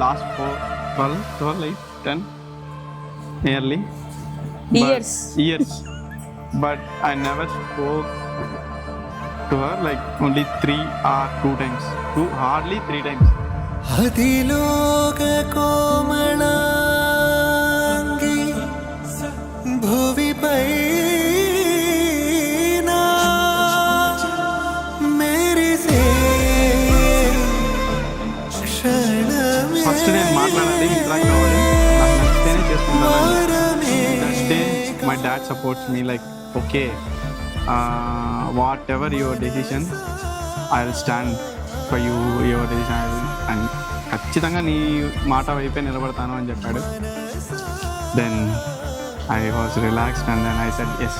last 12, 8, 10 nearly years. But I never spoke to her, like only 3 or 2 times. Hardly 3 times. అదిలోక కోమళాంగి భువిపై మెరిసే క్షణమే first నేను మాట్లాడాలి, interact అవ్వాలి, నాకు నచ్చితేనే చేసుకుంటాను. Next day my dad supports me, like okay, whatever your decision, I'll stand for you, your decision, and ఖచ్చితంగా నీ మాట వైపే నిలబడతాను అని చెప్పాడు. Then I was relaxed and then I said yes.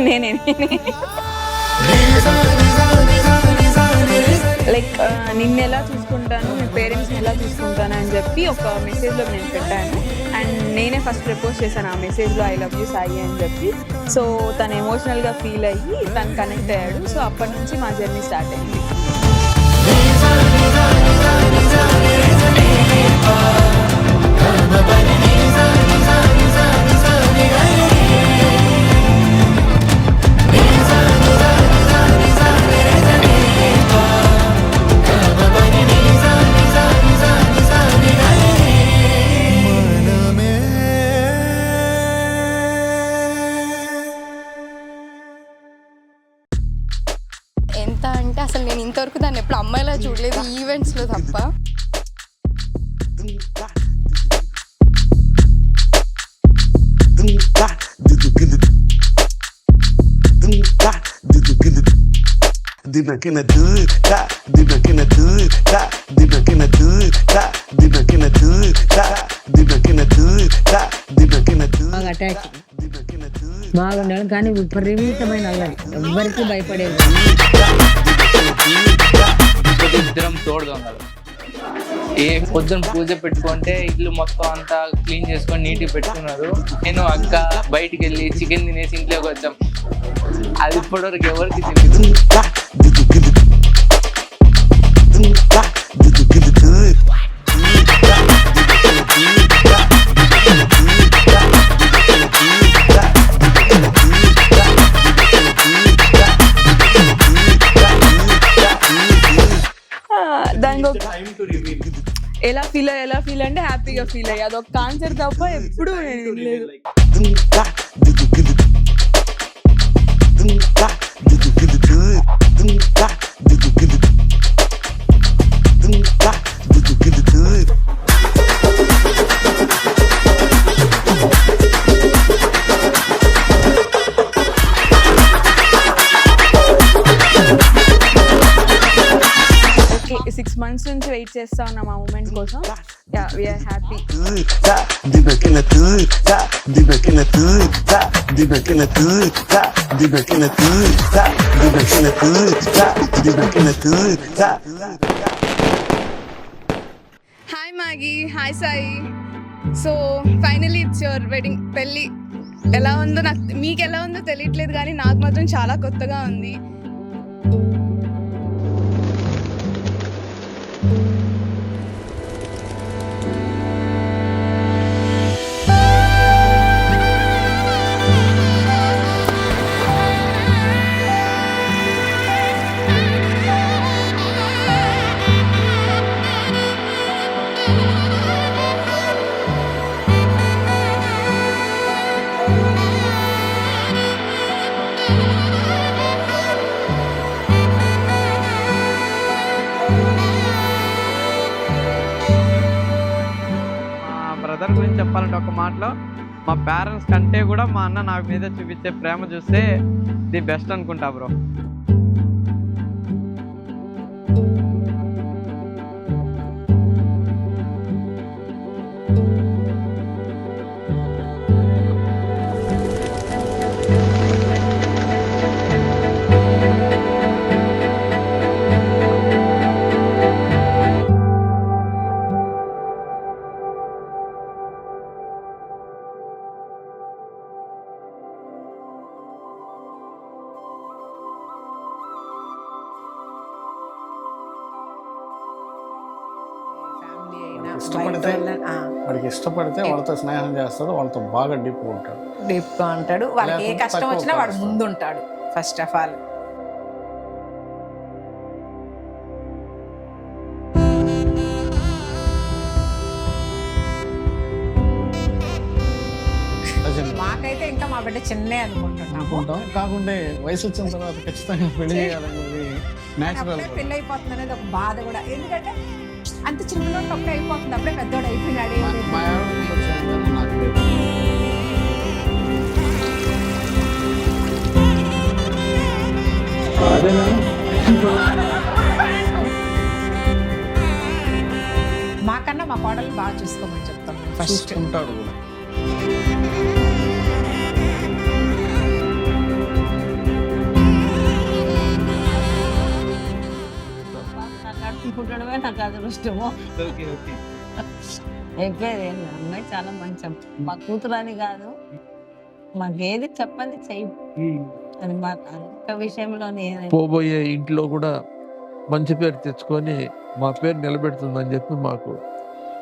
నేనే లైక్ నిన్ను ఎలా చూసుకుంటాను, మీ పేరెంట్స్ని ఎలా చూసుకుంటాను అని చెప్పి ఒక మెసేజ్లో నేను పెట్టాను. అండ్ నేనే ఫస్ట్ ప్రపోజ్ చేశాను ఆ మెసేజ్లో, ఐ లవ్ యూ సాయి అని చెప్పి. సో తను ఎమోషనల్గా ఫీల్ అయ్యి తను కనెక్ట్ అయ్యాడు. సో అప్పటి నుంచి మా జర్నీ స్టార్ట్ అయింది. ఎంత అంటే అసలు నేను ఇంతవరకు దాన్ని ఎప్పుడు అమ్మాయిలా చూడలేదు, ఈవెంట్స్లో తప్ప. బాగా అటాచ్ బాగుండాలి, కానీ విపరీతమైన అల్లరి, ఎవ్వరికి భయపడేది. ఇద్దరం తోడు దొంగలు. ఏ పొద్దున పూజ పెట్టుకుంటే ఇల్లు మొత్తం అంతా క్లీన్ చేసుకొని నీట్గా పెట్టుకున్నారు. నేను అక్క బయటికి వెళ్ళి చికెన్ తినేసి ఇంట్లోకి వచ్చాం. అది ఇప్పటివరకు ఎవరికి తెలియదు. దానికి ఎలా ఫీల్ అంటే హ్యాపీగా ఫీల్ అయ్యి, అదొక కాన్సెప్ట్ తప్ప ఎప్పుడు నేను లేదు. ఓకే, 6 months నుంచి వెయిట్ చేస్తా ఉన్నాం ఆ మూమెంట్ కోసం. Yeah, we are happy. Hi Maggie, hi Sai. So finally it's your wedding, పెళ్ళి. ఎలా ఉందో నాకు, మీకు ఎలా ఉందో తెలియట్లేదు, కానీ నాకు మాత్రం చాలా కొత్తగా ఉంది. బ్రదర్ గురించి చెప్పాలంటే ఒక మాటలో, మా పేరెంట్స్ కంటే కూడా మా అన్న నాకు మీద చూపించే ప్రేమ చూస్తే ది బెస్ట్ అనుకుంటా బ్రో. ఇష్టపడితే వాడికి ఇష్టపడితే వాళ్ళతో స్నేహం చేస్తాడు, వాళ్ళతో బాగా డీప్గా ఉంటాడు. డీప్గా ఉంటాడు. వాళ్ళకి ఏ లేకపోతే కష్టం తక్కువ వచ్చినా వాడు కష్టం. ముందు ఉంటాడు ఫస్ట్ ఆఫ్ ఆల్. మాకైతే ఇంకా మా బిడ్డ చిన్నే అనుకుంటున్నాము. అనుకుంటాం. కాకుంటే వయసు వచ్చిన తర్వాత ఖచ్చితంగా పెళ్లి చేయాలనేది న్యాచురల్. అప్పుడే పెళ్ళి అయిపోతుంది అనేది ఒక బాధ కూడా. ఎందుకంటే అంత చిన్నోడు ఒక్క అయిపోతుంది, అప్పుడే పెద్దోడు అయిపోయినాడు. మా ఆవిడ వచ్చాను నాకు లేదు. మాకన్నా మా కోడలు బాగా చూసుకోమని చెప్తాం ఫస్ట్. ఉంటాడు కూడా. పుట్టడమే నాకు అదృష్టము. అయిపోయేది అమ్మాయి చాలా మంచి మా కూతురు అని కాదు, మాకేది చెప్పండి చెయ్యి అది మా ఒక్క విషయంలో పోబోయే ఇంట్లో కూడా మంచి పేరు తెచ్చుకొని మా పేరు నిలబెడుతుందని చెప్పి మాకు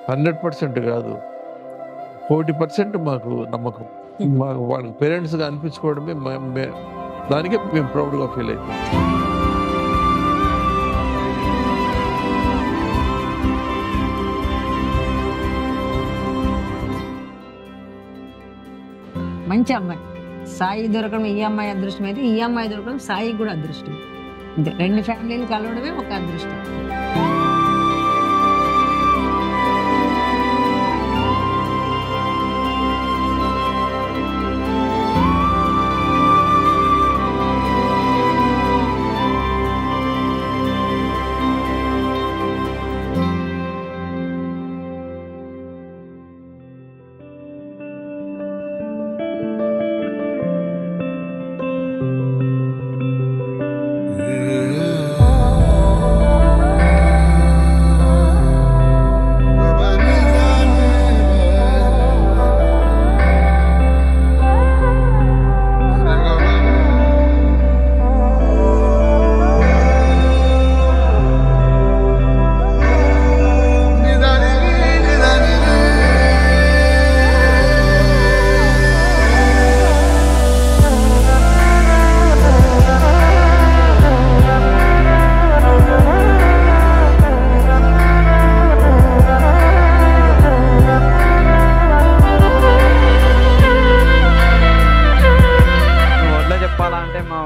100% కాదు 40% మాకు నమ్మకం. మాకు వాళ్ళ పేరెంట్స్గా అనిపించుకోవడమే దానికే మేము ప్రౌడ్గా ఫీల్ అవుతాం. మంచి అమ్మాయి. సాయి దొరకడం ఈ అమ్మాయి అదృష్టం అయితే, ఈ అమ్మాయి దొరకడం సాయి కూడా అదృష్టం. అంతే, 2 ఫ్యామిలీలు కలవడమే ఒక అదృష్టం.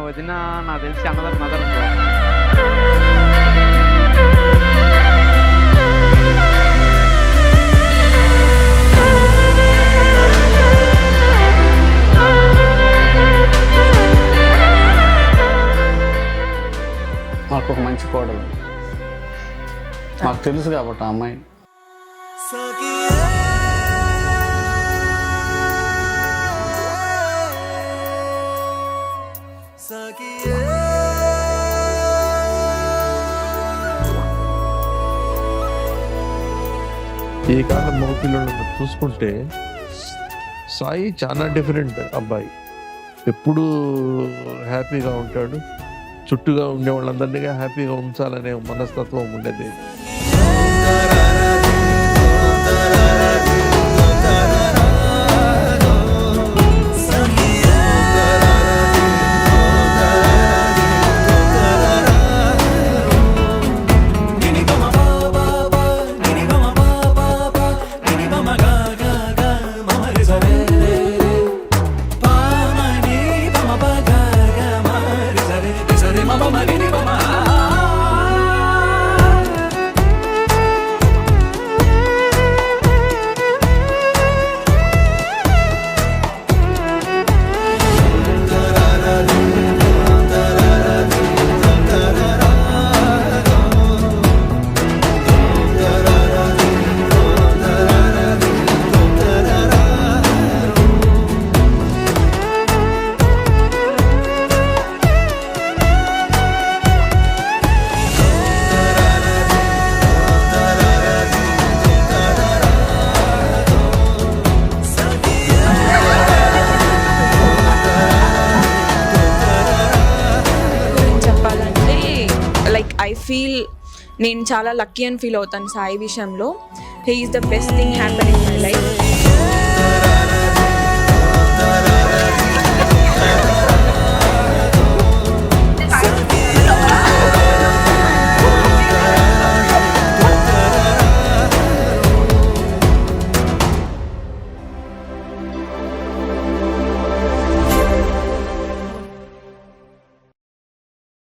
వదిన నాకు తెలిసి అన్నదర్ మదర్ మాకు ఒక మంచి కోడలు మాకు తెలుసు కాబట్టి ఆ అమ్మాయి. ఈ కాలం మగ పిల్లలను చూసుకుంటే సాయి చాలా డిఫరెంట్ అబ్బాయి. ఎప్పుడూ హ్యాపీగా ఉంటాడు, చుట్టూగా ఉండే వాళ్ళందరినీ హ్యాపీగా ఉంచాలనే మనస్తత్వం ఉండేది. ఐ ఫీల్ నేను చాలా లక్కీ అని ఫీల్ అవుతాను సాయి విషయంలో. he is the best thing happened in my life.